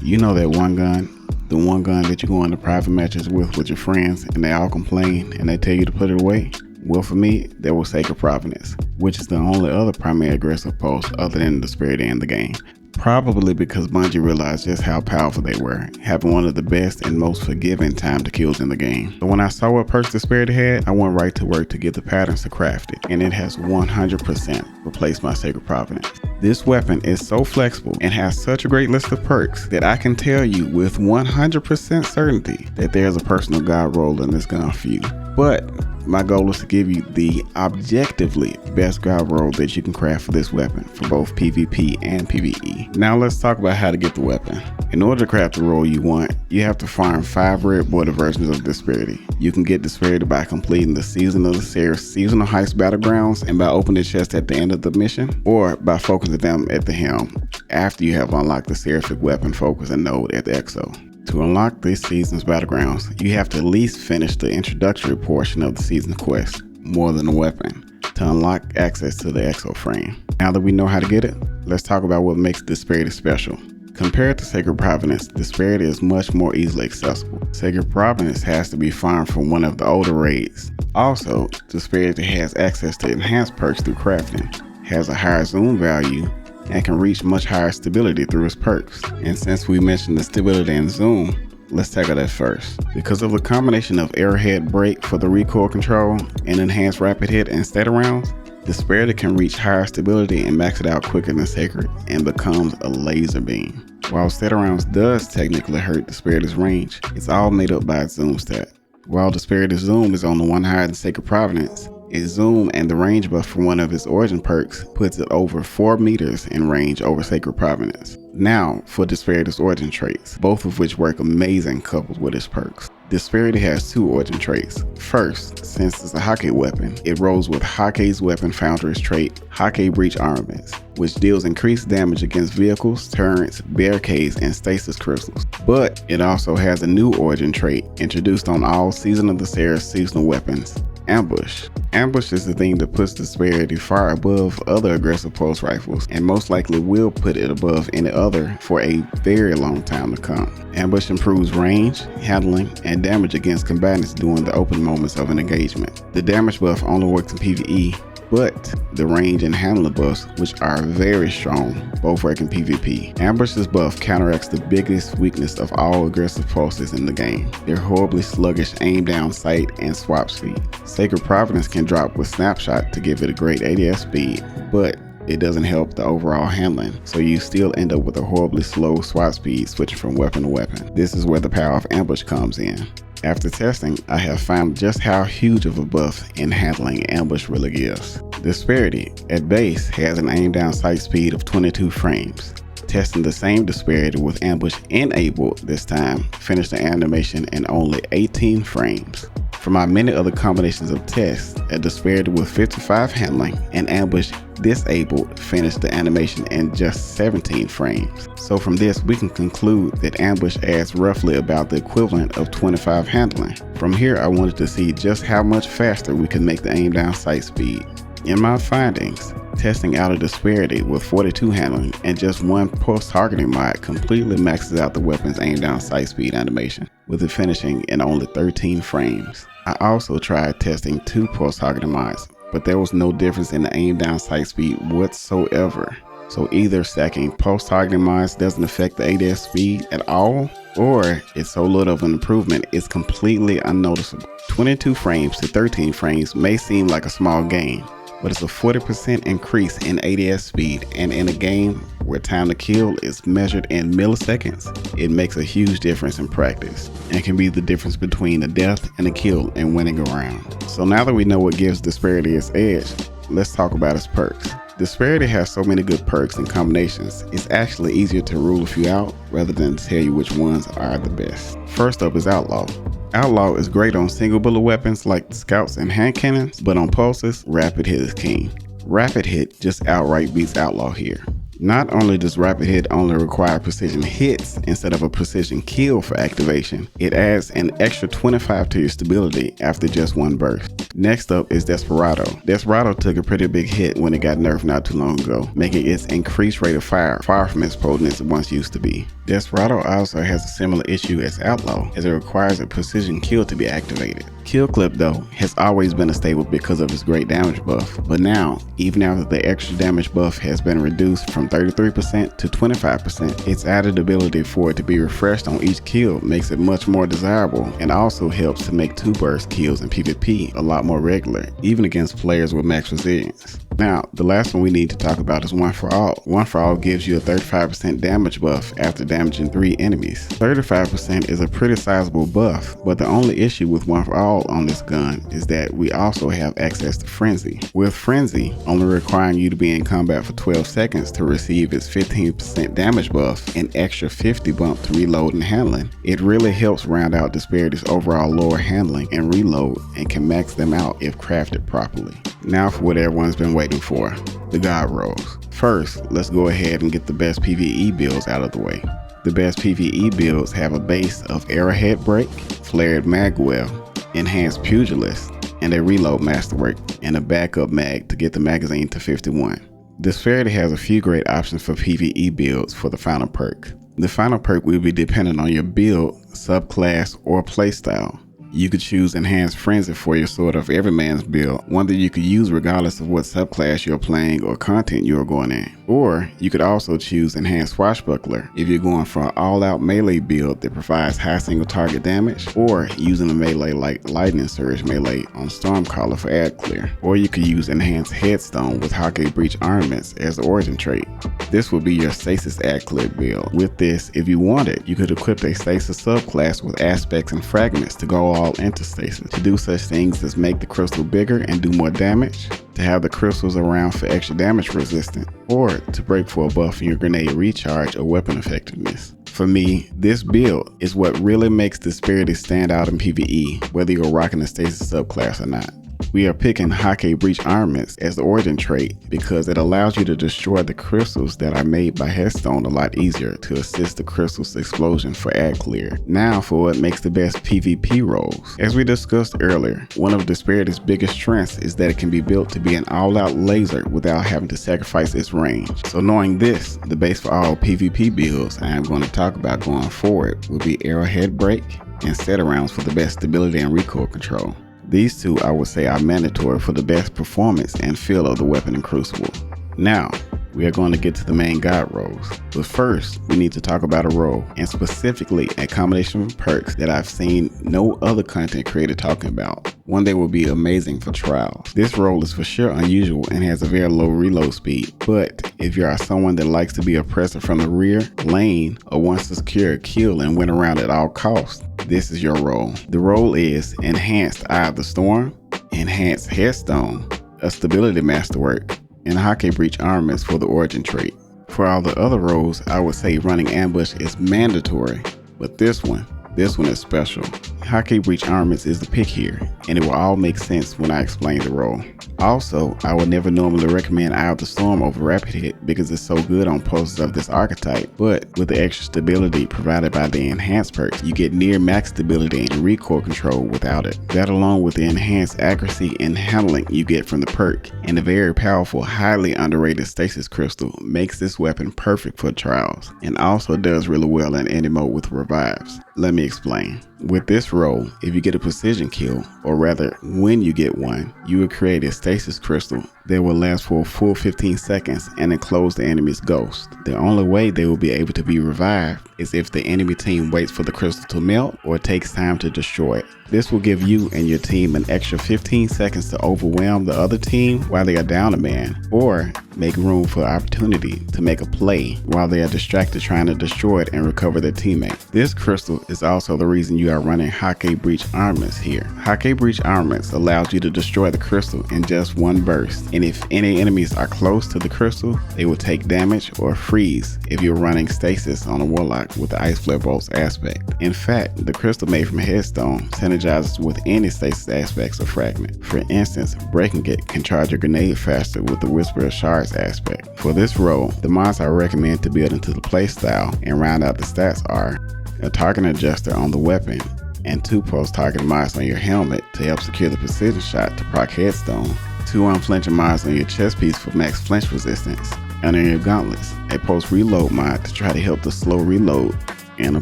You know that one gun, the one gun that you go into private matches with your friends and they all complain and they tell you to put it away? Well, for me, that was Sacred Providence, which is the only other primary aggressive pulse other than Disparity in the game. Probably because Bungie realized just how powerful they were, having one of the best and most forgiving time to kills in the game. So when I saw what perks Disparity had, I went right to work to get the patterns to craft it, and it has 100% replaced my Sacred Providence. This weapon is so flexible and has such a great list of perks that I can tell you with 100% certainty that there's a personal god roll in this gun for you. But my goal is to give you the objectively best god roll that you can craft for this weapon for both PvP and PvE. Now let's talk about how to get the weapon. In order to craft the roll you want, you have to farm 5 red border versions of Disparity. You can get Disparity by completing the Season of the Series Seasonal Heist Battlegrounds and by opening the chest at the end of the mission, or by focusing them at the helm after you have unlocked the Seraphic Weapon Focus and node at the Exo. To unlock this season's battlegrounds, you have to at least finish the introductory portion of the season's quest, More Than a Weapon, to unlock access to the Exo frame. Now that we know how to get it, let's talk about what makes Disparity special. Compared to Sacred Providence, Disparity is much more easily accessible. Sacred Providence has to be farmed from one of the older raids. Also, Disparity has access to enhanced perks through crafting, has a higher zoom value, and can reach much higher stability through its perks. And since we mentioned the stability and zoom, let's tackle that first. Because of the combination of arrowhead break for the recoil control and enhanced rapid hit and steady rounds, Disparity can reach higher stability and max it out quicker than Sacred and becomes a laser beam. While steady rounds does technically hurt Disparity's range, it's all made up by its zoom stat. While Disparity's zoom is on the one higher than Sacred Providence, its zoom and the range buff for one of its origin perks puts it over 4 meters in range over Sacred Providence. Now for Disparity's origin traits, both of which work amazing coupled with its perks. Disparity has 2 origin traits. First, since it's a Hake weapon, it rolls with Hake's weapon founder's trait, Hake Breach Armaments, which deals increased damage against vehicles, turrets, barricades, and stasis crystals. But it also has a new origin trait introduced on all Season of the Series seasonal weapons, Ambush. Ambush is the thing that puts Disparity far above other aggressive pulse rifles and most likely will put it above any other for a very long time to come. Ambush improves range, handling, and damage against combatants during the open moments of an engagement. The damage buff only works in PvE, but the range and handling buffs, which are very strong, both work in PvP. Ambush's buff counteracts the biggest weakness of all aggressive pulses in the game, their horribly sluggish aim down sight and swap speed. Sacred Providence can drop with Snapshot to give it a great ADS speed, but it doesn't help the overall handling, so you still end up with a horribly slow swap speed switching from weapon to weapon. This is where the power of Ambush comes in. After testing, I have found just how huge of a buff in handling Ambush really gives. Disparity, at base, has an aim down sight speed of 22 frames. Testing the same Disparity with Ambush enabled this time finished the animation in only 18 frames. For my many other combinations of tests, a Disparity with 55 handling and Ambush disabled finished the animation in just 17 frames. So from this we can conclude that Ambush adds roughly about the equivalent of 25 handling. From here I wanted to see just how much faster we could make the aim down sight speed. In my findings, testing out a Disparity with 42 handling and just 1 pulse targeting mod completely maxes out the weapon's aim down sight speed animation, with it finishing in only 13 frames. I also tried testing 2 pulse targeting mods, but there was no difference in the aim down sight speed whatsoever. So either stacking pulse targeting mods doesn't affect the ADS speed at all, or it's so little of an improvement it's completely unnoticeable. 22 frames to 13 frames may seem like a small gain, but it's a 40% increase in ADS speed, and in a game where time to kill is measured in milliseconds, it makes a huge difference in practice and can be the difference between a death and a kill in winning a round. So now that we know what gives Disparity its edge, let's talk about its perks. Disparity has so many good perks and combinations, it's actually easier to rule a few out rather than tell you which ones are the best. First up is Outlaw. Outlaw is great on single bullet weapons like scouts and hand cannons, but on pulses, Rapid Hit is king. Rapid Hit just outright beats Outlaw here. Not only does Rapid Hit only require precision hits instead of a precision kill for activation, it adds an extra 25 to your stability after just 1 burst. Next up is Desperado. Desperado took a pretty big hit when it got nerfed not too long ago, making its increased rate of far from its potent as it once used to be. Desperado also has a similar issue as Outlaw, as it requires a precision kill to be activated. Kill clip though has always been a staple because of its great damage buff, but now, even after the extra damage buff has been reduced from 33% to 25%, its added ability for it to be refreshed on each kill makes it much more desirable, and also helps to make 2 burst kills in PvP a lot more regular, even against players with max resilience. Now, the last one we need to talk about is One for All. One for All gives you a 35% damage buff after damaging 3 enemies. 35% is a pretty sizable buff, but the only issue with One for All on this gun is that we also have access to Frenzy. With Frenzy only requiring you to be in combat for 12 seconds to receive its 15% damage buff and extra 50 bump to reload and handling, it really helps round out Disparity's overall lower handling and reload, and can max them out if crafted properly. Now for what everyone's been waiting for, the God Rolls. First, let's go ahead and get the best PvE builds out of the way. The best PvE builds have a base of Arrowhead Break, Flared Magwell, Enhanced Pugilist, and a Reload Masterwork, and a backup mag to get the magazine to 51. Disparity has a few great options for PvE builds for the final perk. The final perk will be dependent on your build, subclass, or playstyle. You could choose Enhanced Frenzy for your sort of everyman's build, one that you could use regardless of what subclass you're playing or content you're going in. Or you could also choose Enhanced Swashbuckler if you're going for an all-out melee build that provides high single target damage, or using a melee like Lightning Surge melee on Stormcaller for ad clear. Or you could use Enhanced Headstone with Hake Breach armaments as the origin trait. This would be your Stasis ad clear build. With this, if you wanted, you could equip a Stasis subclass with aspects and fragments to go all into Stasis, to do such things as make the crystal bigger and do more damage, to have the crystals around for extra damage resistance, or to break for a buff in your grenade recharge or weapon effectiveness. For me, this build is what really makes Disparity stand out in PvE, whether you're rocking the Stasis subclass or not. We are picking Hake Breach armaments as the origin trait because it allows you to destroy the crystals that are made by Headstone a lot easier to assist the crystal's explosion for ad clear. Now for what makes the best PvP rolls. As we discussed earlier, one of Disparity's biggest strengths is that it can be built to be an all-out laser without having to sacrifice its range. So knowing this, the base for all PvP builds I am going to talk about going forward will be Arrowhead Break and Set Arounds for the best stability and recoil control. These two I would say are mandatory for the best performance and feel of the weapon in Crucible. Now, we are going to get to the main God rolls. But first, we need to talk about a roll, and specifically a combination of perks that I've seen no other content creator talking about. One that will be amazing for trials. This roll is for sure unusual and has a very low reload speed, but if you are someone that likes to be oppressive from the rear, lane, or wants to secure a kill and win around at all costs, this is your roll. The roll is Enhanced Eye of the Storm, Enhanced Headstone, a Stability Masterwork, and Hake Breach armaments for the origin trait. For all the other roles, I would say running ambush is mandatory, but this one is special. Hake Breach armaments is the pick here, and it will all make sense when I explain the role. Also, I would never normally recommend Eye of the Storm over Rapid Hit because it's so good on posters of this archetype, but with the extra stability provided by the enhanced perks, you get near max stability and recoil control without it. That along with the enhanced accuracy and handling you get from the perk, and the very powerful, highly underrated Stasis Crystal makes this weapon perfect for trials, and also does really well in any mode with revives. Let me explain. With this roll, if you get a precision kill, or rather when you get one, you will create a Stasis Crystal that will last for a full 15 seconds and enclose the enemy's ghost. The only way they will be able to be revived is if the enemy team waits for the crystal to melt or takes time to destroy it. This will give you and your team an extra 15 seconds to overwhelm the other team while they are down a man, or make room for opportunity to make a play while they are distracted trying to destroy it and recover their teammate. This crystal is also the reason you are running Hake Breach armaments here. Hake Breach armaments allows you to destroy the crystal in just one burst, and if any enemies are close to the crystal, they will take damage or freeze if you're running stasis on a warlock with the Ice Flare Bolts aspect. In fact, the crystal made from Headstone synergizes with any stasis aspects or fragment. For instance, breaking it can charge a grenade faster with the Whisper of Shards aspect. For this role, the mods I recommend to build into the playstyle and round out the stats are a target adjuster on the weapon, and 2 post targeting mods on your helmet to help secure the precision shot to proc headstone, 2 unflinching mods on your chest piece for max flinch resistance, and on your gauntlets, a post reload mod to try to help the slow reload, and a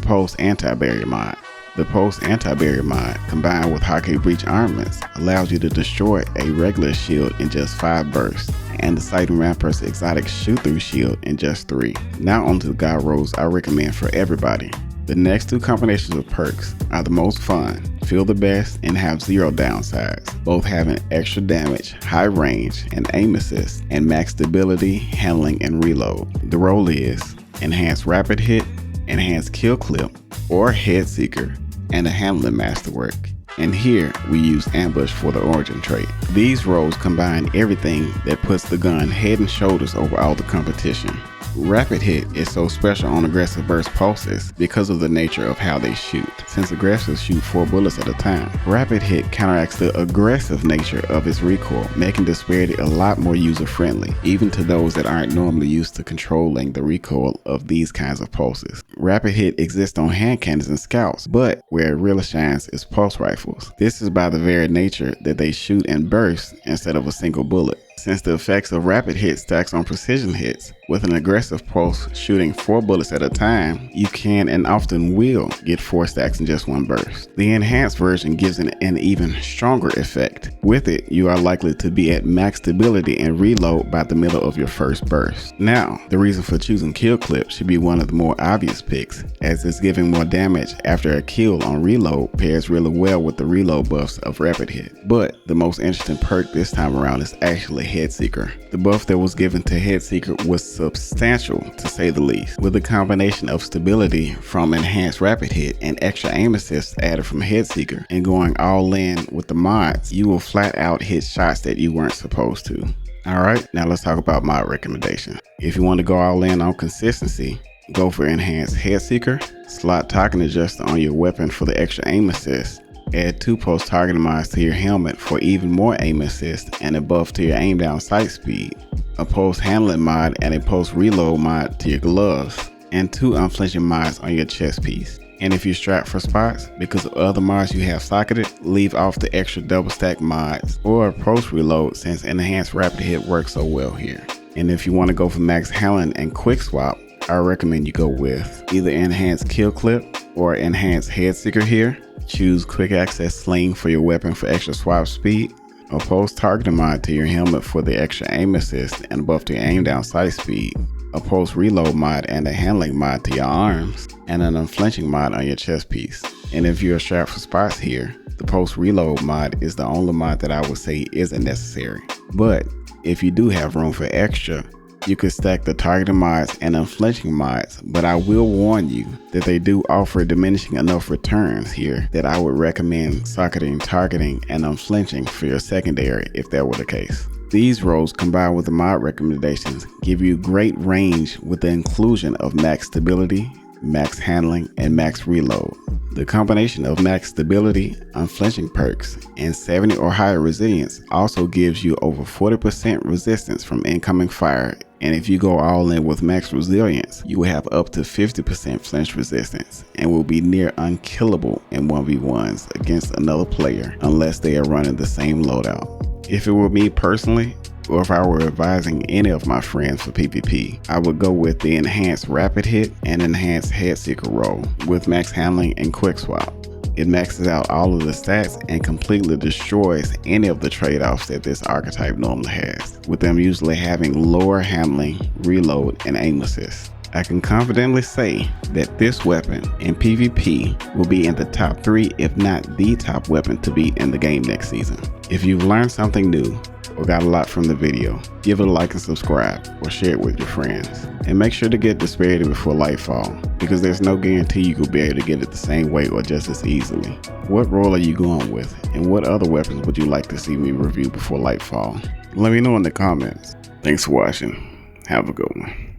post anti-barrier mod. The post anti-barrier mod, combined with hockey breach armaments, allows you to destroy a regular shield in just 5 bursts, and the Sighting Rampart's exotic shoot-through shield in just 3. Now onto the god rolls I recommend for everybody. The next 2 combinations of perks are the most fun, feel the best, and have 0 downsides, both having extra damage, high range, and aim assist, and max stability, handling, and reload. The roll is Enhanced Rapid Hit, Enhanced Kill Clip, or Head Seeker, and a Handling Masterwork. And here we use Ambush for the origin trait. These rolls combine everything that puts the gun head and shoulders over all the competition. Rapid Hit is so special on aggressive burst pulses because of the nature of how they shoot. Since aggressives shoot 4 bullets at a time, Rapid Hit counteracts the aggressive nature of its recoil, making Disparity a lot more user-friendly, even to those that aren't normally used to controlling the recoil of these kinds of pulses. Rapid Hit exists on hand cannons and scouts, but where it really shines is pulse rifles. This is by the very nature that they shoot in bursts instead of a single bullet. Since the effects of Rapid Hit stacks on precision hits, with an aggressive pulse shooting 4 bullets at a time, you can and often will get 4 stacks in just 1 burst. The enhanced version gives an even stronger effect. With it, you are likely to be at max stability and reload by the middle of your first burst. Now, the reason for choosing Kill Clip should be one of the more obvious picks, as it's giving more damage after a kill on reload pairs really well with the reload buffs of Rapid Hit. But the most interesting perk this time around is actually Head Seeker. The buff that was given to Head Seeker was substantial, to say the least. With a combination of stability from enhanced Rapid Hit and extra aim assist added from Head Seeker, and going all in with the mods, you will flat out hit shots that you weren't supposed to. Alright, now let's talk about mod recommendation. If you want to go all in on consistency, go for enhanced Head Seeker, slot target adjuster on your weapon for the extra aim assist, add 2 post targeting mods to your helmet for even more aim assist and a buff to your aim down sight speed, a post handling mod and a post reload mod to your gloves, and 2 unflinching mods on your chest piece. And if you're strapped for spots, because of other mods you have socketed, leave off the extra double stack mods or post reload since enhanced Rapid Hit works so well here. And if you want to go for max handling and quick swap, I recommend you go with either enhanced Kill Clip or enhanced Head Seeker here. Choose quick access sling for your weapon for extra swap speed, a post targeting mod to your helmet for the extra aim assist and buff to your aim down sight speed, a post reload mod and a handling mod to your arms, and an unflinching mod on your chest piece. And if you're strapped for spots here, the post reload mod is the only mod that I would say isn't necessary. But if you do have room for extra, you could stack the targeting mods and unflinching mods, but I will warn you that they do offer diminishing enough returns here that I would recommend socketing, targeting, and unflinching for your secondary if that were the case. These roles combined with the mod recommendations give you great range with the inclusion of max stability, max handling, and max reload. The combination of max stability, unflinching perks, and 70 or higher resilience also gives you over 40% resistance from incoming fire, and if you go all in with max resilience, you will have up to 50% flinch resistance and will be near unkillable in 1v1s against another player unless they are running the same loadout. If it were me personally, or if I were advising any of my friends for PvP, I would go with the enhanced Rapid Hit and enhanced Head Seeker role with max handling and quick swap. It maxes out all of the stats and completely destroys any of the trade-offs that this archetype normally has, with them usually having lower handling, reload, and aim assist. I can confidently say that this weapon in PvP will be in the top 3, if not the top weapon to beat in the game next season. If you've learned something new or got a lot from the video, give it a like and subscribe or share it with your friends. And make sure to get Disparity before Lightfall, because there's no guarantee you could be able to get it the same way or just as easily. What role are you going with, and what other weapons would you like to see me review before Lightfall? Let me know in the comments. Thanks for watching. Have a good one.